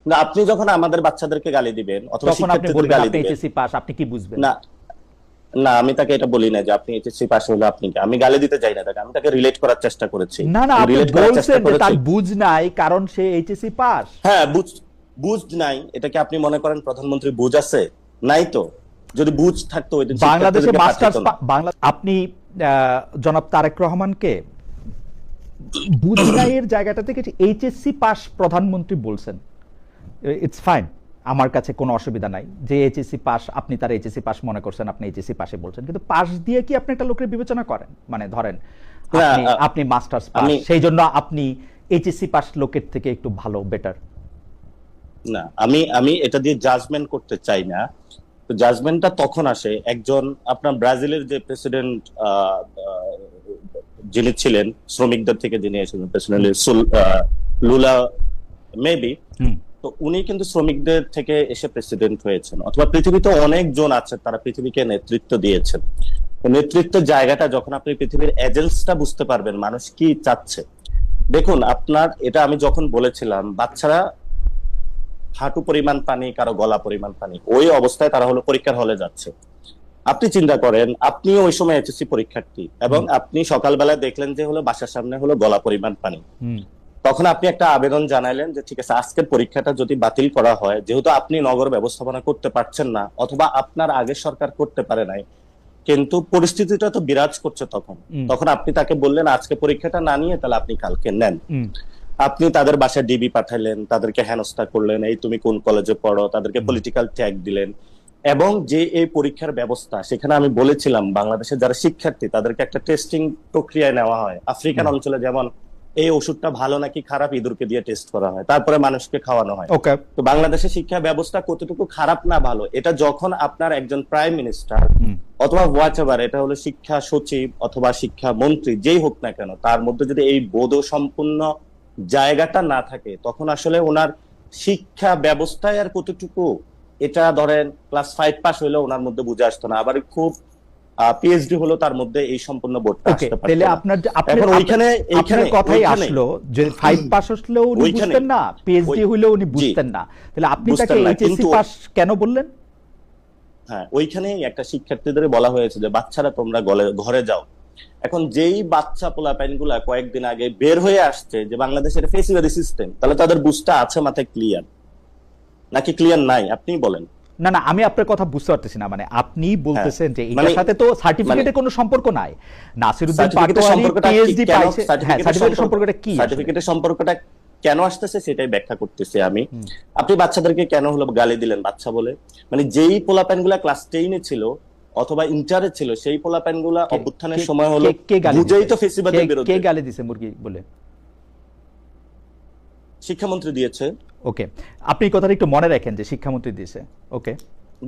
না, আপনি যখন আমাদের বাচ্চাদেরকে গালি দিবেন অথবা তখন আপনি শিক্ষার্থীদের বলবেন গালি আপনি দিবেন। এইচএসসি পাস, আপনি কি বুঝবেন? না, না, আমি তাকে এটা বলি না যে আপনি এইচএসসি পাস হলে আপনি কি, আমি গালি দিতে চাই না তাকে, আমি তাকে রিলেট করার চেষ্টা করেছি। না না, আমি আপনি রিলেট করার চেষ্টা বলছেন যে করেছি। তার বুঝ নাই কারণ সে এইচএসসি পাস। হ্যাঁ, বুঝ নাই, এটা কি আপনি মনে করেন প্রধানমন্ত্রী বুঝ আছে? নাই তো। যদি বুঝ থাকতো ওই দিন বাংলাদেশে শিক্ষার্থীদেরকে মাস্টার্স পাঠাতো না। বাংলা আপনি জনাব তারেক রহমানকে বুঝ নাই এর জায়গাটা থেকে এইচএসসি পাস প্রধানমন্ত্রী বলছেন, ইটস ফাইন, আমার কাছে কোনো অসুবিধা নাই যে এইচএসসি পাস, আপনি তার এইচএসসি পাস মনে করছেন, আপনি এইচএসসি পাসে বলছেন, কিন্তু পাস দিয়ে কি আপনি একটা লোকের বিবেচনা করেন? মানে ধরেন না, আপনি আপনি মাস্টার্স পাস, আমি সেই জন্য আপনি এইচএসসি পাস লোকের থেকে একটু ভালো, বেটার? না, আমি এটা দিয়ে জাজমেন্ট করতে চাই না। তো জাজমেন্টটা তখন আসে, একজন আপনার ব্রাজিলের যে প্রেসিডেন্ট যিনি ছিলেন, শ্রমিকদের থেকে যিনি এসেছেন প্রেসিডেন্ট লুলা মেবি, হুম। তো উনি কিন্তু শ্রমিকদের থেকে এসে প্রেসিডেন্ট হয়েছেন। অথবা পৃথিবীতে অনেকজন আছে তারা পৃথিবীকে নেতৃত্ব দিয়েছেন। তো নেতৃত্বের জায়গাটা যখন আপনি পৃথিবীর এজেন্সটা বুঝতে পারবেন মানুষ কি চাচ্ছে। দেখুন, আপনার এটা আমি যখন বলেছিলাম বাচ্চারা হাঁটু পরিমাণ পানি, কারো গলা পরিমাণ পানি, ওই অবস্থায় তারা হলো পরীক্ষার হলে যাচ্ছে। আপনি চিন্তা করেন, আপনি ওই সময় এইচএসসি পরীক্ষার্থী এবং আপনি সকালবেলায় দেখলেন যে হলো বাসার সামনে হলো গলা পরিমাণ পানি। তখন আপনি একটা আবেদন জানাইলেন যে ঠিক আছে, আজকের পরীক্ষাটা যদি বাতিল করা হয়, যেহেতু আপনি নগর ব্যবস্থাপনা করতে পারছেন না অথবা আপনার আগের সরকার করতে পারে নাই, কিন্তু পরিস্থিতিটা তো বিরাজ করছে তখন, তখন আপনি তাকে বললেন আজকে পরীক্ষাটা না নিয়ে তাহলে আপনি কালকে নেন। আপনি তাদের বাসায় ডিবি পাঠালেন, তাদেরকে হেনস্থা করলেন, এই তুমি কোন কলেজে পড়ো, তাদেরকে পলিটিক্যাল ট্যাগ দিলেন। এবং যে এই পরীক্ষার ব্যবস্থা, সেখানে আমি বলেছিলাম বাংলাদেশের যারা শিক্ষার্থী তাদেরকে একটা টেস্টিং প্রক্রিয়ায় নেওয়া হয়। আফ্রিকান অঞ্চলে যেমন এই ওষুধটা ভালো নাকি খারাপ ইঁদুরকে দিয়ে টেস্ট করা হয়, তারপরে মানুষকে খাওয়ানো হয়। ওকে। তো বাংলাদেশের শিক্ষা ব্যবস্থা কতটুকু খারাপ না ভালো, এটা যখন আপনার একজন প্রাইম মিনিস্টার অথবা হোয়াটএভার, এটা হলো শিক্ষা সচিব অথবা শিক্ষা মন্ত্রী যেই হোক না কেন, তার মধ্যে যদি এই বোধ সম্পূর্ণ জায়গাটা না থাকে, তখন আসলে ওনার শিক্ষা ব্যবস্থায় আর কতটুকু, এটা ধরেন ক্লাস 5 পাস হইলে ওনার মধ্যে বুঝে আসতো না, আবার খুব পিএইচডি হলো তার মধ্যে এই সম্পূর্ণ বোর্ডটা ওকে, আসতে পারতো তাহলে না। আপনার এখন ওইখানে আপনার কথাই আসলো যে 5 পাস হলেও উনি বুঝতেন না, পিএইচডি হলেও উনি বুঝতেন না, তাহলে আপনি তাকে এইচএসসি পাস কেন বললেন? হ্যাঁ, ওইখানে একটা শিক্ষার্থীদের বলা হয়েছে যে বাচ্চারা তোমরা ঘরে যাও। এখন যেই বাচ্চা পোলাপাইন গুলা কয়েকদিন আগে বের হয়ে আসছে যে বাংলাদেশের ফেসিলিটি সিস্টেম, তাহলে তাদের বুঝটা আছে মাথায় ক্লিয়ার নাকি ক্লিয়ার নাই আপনি বলেন। না না, আমি আপনার কথা বুঝতে পারতেছি না। মানে আপনি বলতেছেন যে মানে এটার সাথে তো সার্টিফিকেটের কোনো সম্পর্ক নাই। নাসিরউদ্দিন সার্টিফিকেটের পাটোয়ারি সম্পর্কটা পিএইচডি কেন, পাইছে, হ্যাঁ, সার্টিফিকেটের সম্পর্কটা কি? সার্টিফিকেটের সম্পর্কটা কেন আসতেছে সেটাই ব্যাখ্যা করতেছি আমি। আপনি বাচ্চাদেরকে কেন হলো গালি দিলেন বাচ্চা বলে? মানে যেই পোলাপাইন গুলা ক্লাস 10-এ ছিল অথবা ইন্টারে ছিল, সেই পোলাপাইন গুলা অভ্যুত্থানের সময় হলো বুঝেই তো ফেসিবাদের বিরুদ্ধে। কে গালি দিছে মুরগি বলে? শিক্ষামন্ত্রী দিয়েছে। ওকে, আপনি এই কথাটা একটু মনে রাখেন যে শিক্ষামন্ত্রী দিয়েছে। ওকে,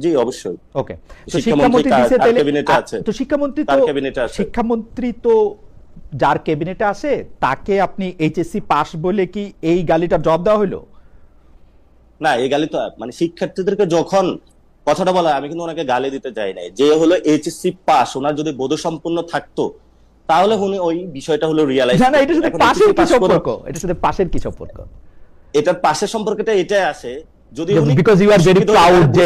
জি অবশ্যই। ওকে, তো শিক্ষামন্ত্রী দিয়েছে, তাহলে ক্যাবিনেটে আছে, তো শিক্ষামন্ত্রী তো যার ক্যাবিনেটে আছে তাকে আপনি এইচএসসি পাস বলে কি এই গালিটার জবাব দেওয়া হলো? না, এই গালি তো মানে শিক্ষার্থীদেরকে যখন কথাটা বলা, আমি কিন্তু ওনাকে গালি দিতে চাই নাই। যে হলো এইচএসসি পাস, ওনার যদি বোধসম্পন্ন থাকতো তাহলে উনি ওই বিষয়টা হলো রিয়ালাইজ। না না, এটার সাথে পাশের কি সম্পর্ক? এটার সাথে পাশের কি সম্পর্ক? এটার পাশের সম্পর্কটা এটাই আসে যদি উনি, because you are very proud যে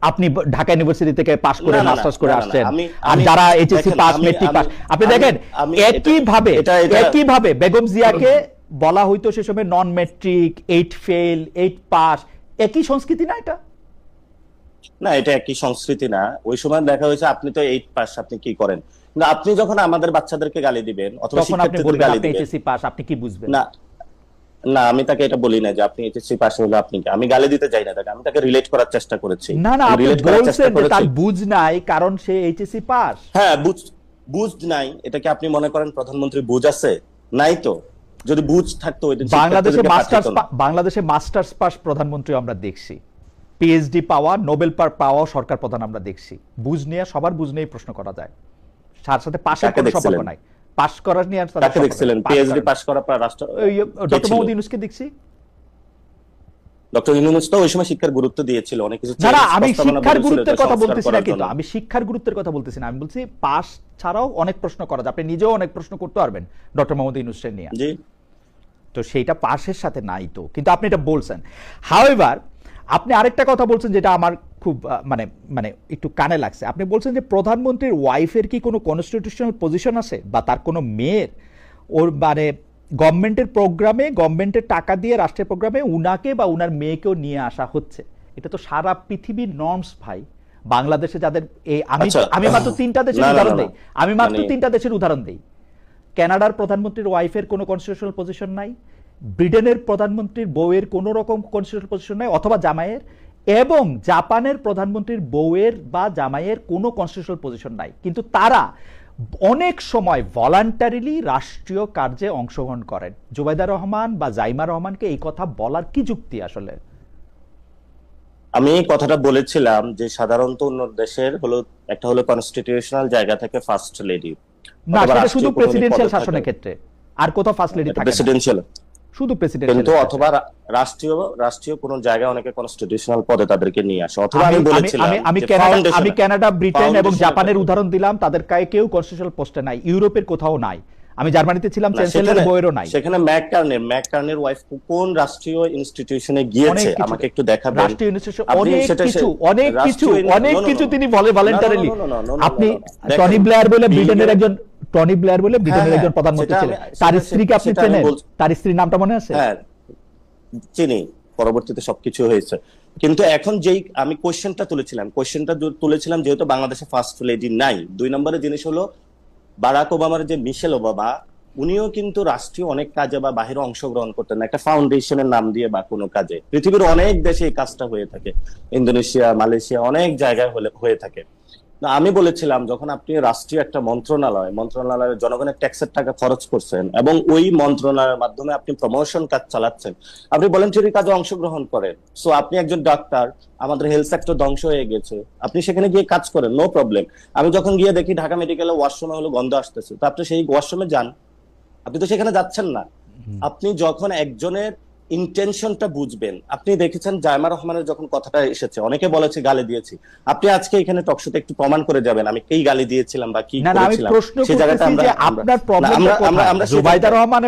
আপনি ঢাকা ইউনিভার্সিটি থেকে পাস করে মাস্টার্স করে আসছেন, আর যারা এইচএসসি পাস, মেট্রিক পাস, আপনি দেখেন একই ভাবে বেগম জিয়াকে বলা হইতো সে সময় নন মেট্রিক, 8 ফেল, 8 পাস, একই সংস্কৃতি না এটা? না, এটা একই সংস্কৃতি না। ওই সময় দেখা হয়েছে আপনি তো 8 পাস, আপনি কি করেন? না, আপনি যখন আমাদের বাচ্চাদেরকে গালি দিবেন অথবা শিক্ষার্থীদের গালি দিবেন, এইচএসসি পাস, আপনি কি বুঝবেন? না, না, আমি তাকে এটা বলি না যে আপনি এইচএসসি পাস হলে আপনি কি, আমি গালি দিতে চাই না তাকে, আমি তাকে রিলেট করার চেষ্টা করেছি। না না, আপনি বলছেন যে তার বুঝ নাই কারণ সে এইচএসসি পাস। হ্যাঁ, বুঝ নাই, এটা কি আপনি মনে করেন প্রধানমন্ত্রী বুঝ আছে? নাই তো। যদি বুঝ থাকতো ওই দিন বাংলাদেশে মাস্টার্স পাস প্রধানমন্ত্রী আমরা দেখছি, পিএইচডি পাওয়া, নোবেল পাওয়া সরকার প্রধান আমরা দেখছি। বুঝ নিয়ে সবার বুঝ নিয়ে প্রশ্ন করা যায়, তার সাথে পাশের কোনো সম্পর্ক নাই। পাস করার নিয়ে তাকে দেখছিলেন, পিএইচডি পাস করার পর রাষ্ট্র ডক্টর মোহাম্মদ ইউনূসকে দেখছি। ডক্টর ইউনূস তো ওই সময় শিক্ষার গুরুত্ব দিয়েছিল, অনেক কিছু। না, আমি শিক্ষার গুরুত্বের কথা বলতেছি না, কিন্তু আমি শিক্ষার গুরুত্বের কথা বলতেছি না, আমি বলছি পাস ছাড়াও অনেক প্রশ্ন করা যায়। আপনি নিজেও অনেক প্রশ্ন করতে পারবেন ডক্টর মোহাম্মদ ইউনূসকে নিয়ে। জি, তো সেইটা পাশের সাথে নাই তো, কিন্তু আপনি এটা বলছেন। হাউএভার আপনি আরেকটা কথা বলছেন যেটা আমার খুব মানে মানে একটু কানে লাগছে। আপনি বলছেন যে প্রধানমন্ত্রীর ওয়াইফের কি কোনো কনস্টিটিউশনাল পজিশন আছে, বা তার কোনো মেয়ের ওর মানে গভর্নমেন্টের প্রোগ্রামে, গভর্নমেন্টের টাকা দিয়ে রাষ্ট্রের প্রোগ্রামে উনাকে বা উনার মেয়েকেও নিয়ে আসা হচ্ছে। এটা তো সারা পৃথিবীর নর্মস ভাই। বাংলাদেশে যাদের আমি মাত্র তিনটা দেশের উদাহরণ দেই, আমি মাত্র তিনটা দেশের উদাহরণ দেই। কানাডার প্রধানমন্ত্রীর ওয়াইফের কোনো কনস্টিটিউশনাল পজিশন নাই, ব্রিটেনের প্রধানমন্ত্রীর বউয়ের কোনো রকম কনস্টিটিউশনাল পজিশন নাই অথবা জামাইয়ের, এবং জাপানের প্রধানমন্ত্রীর বউয়ের বা জামাইয়ের কোনো কনস্টিটিউশনাল পজিশন নাই, কিন্তু তারা অনেক সময় ভলান্টারিলি রাষ্ট্রীয় কার্যে অংশগ্রহণ করেন। জুবাইদা রহমান বা জাইমা রহমানকে এই কথা বলার কি যুক্তি আসলে? আমি এই কথাটা বলেছিলাম যে সাধারণত অন্য দেশের একটা হলো কনস্টিটিউশনাল জায়গা থেকে ফার্স্ট লেডি, না, সেটা শুধু প্রেসিডেন্সিয়াল শাসনের ক্ষেত্রে, আর কোথাও ফার্স্ট লেডি থাকে না, প্রেসিডেন্সিয়াল শুধু প্রেসিডেন্ট। কিন্তু অথবা রাষ্ট্রীয় কোন জায়গায় অনেকে কনস্টিটিউশনাল পদে তাদেরকে নিয়ে আসে। অথবা আমি কানাডা, ব্রিটেন এবং জাপানের উদাহরণ দিলাম, তাদের কেউ কনস্টিটিউশনাল পোস্টে নাই, ইউরোপের কোথাও নাই। আমি জার্মানিতে ছিলাম, চ্যান্সেলরের বইয়েরও নাই। সেখানে ম্যাককার্নের ওয়াইফ কোন রাষ্ট্রীয় ইনস্টিটিউশনে গিয়েছে আমাকে একটু দেখাবেন। রাষ্ট্রীয় ইনস্টিটিউশন অনেক কিছু তিনি বলে ভলান্টারিলি। আপনি টনি ব্লেয়ার বলে ব্রিটেনের একজন প্রধানমন্ত্রী ছিলেন, তার স্ত্রীকে আপনি চেনেন? তার স্ত্রীর নামটা মনে আছে? হ্যাঁ চিনি, পরবর্তীতে সবকিছু হয়েছে। কিন্তু এখন যেই আমি কোশ্চেনটা তুলেছিলাম যেহেতু বাংলাদেশে ফার্স্ট লেডি নাই, 2 নম্বরের জিনিস হলো বারাক ওবামার যে মিশেল ওবামা, উনিও কিন্তু রাষ্ট্রীয় অনেক কাজে বা বাহিরে অংশগ্রহণ করতেন না, একটা ফাউন্ডেশনের নাম দিয়ে বা কোনো কাজে। পৃথিবীর অনেক দেশে এই কাজটা হয়ে থাকে, ইন্দোনেশিয়া, মালয়েশিয়া, অনেক জায়গায় হয়ে থাকে। আমি বলেছিলাম যখন আপনি রাষ্ট্রীয় একটা মন্ত্রণালয়ে জনগণের ট্যাক্সের টাকা খরচ করছেন এবং ওই মন্ত্রণালয়ের মাধ্যমে আপনি প্রমোশন কাজ চালাচ্ছেন, আপনি ভলান্টারি কাজে অংশগ্রহণ করেন। সো আপনি একজন ডাক্তার, আমাদের হেলথ সেক্টর ধ্বংস হয়ে গেছে, আপনি সেখানে গিয়ে কাজ করেন, নো প্রবলেম। আমি যখন গিয়ে দেখি ঢাকা মেডিকেলে ওয়াশরুমে গন্ধ আসতেছে, তো আপনি সেই ওয়াশরুমে যান, আপনি তো সেখানে যাচ্ছেন না। আপনি যখন একজনের ইন্টেনশনটা বুঝবেন, আপনি দেখেছেন জাইমা রহমানের যখন কথাটা এসেছে, অনেকে বলেছে গালি দিয়েছি, আপনি আজকে এখানে টকশোতে একটু প্রমাণ করে যাবেন আমি কি গালি দিয়েছিলাম বা কি করেছিলাম। সেই জায়গাটা আমরা জুবাইদা রহমান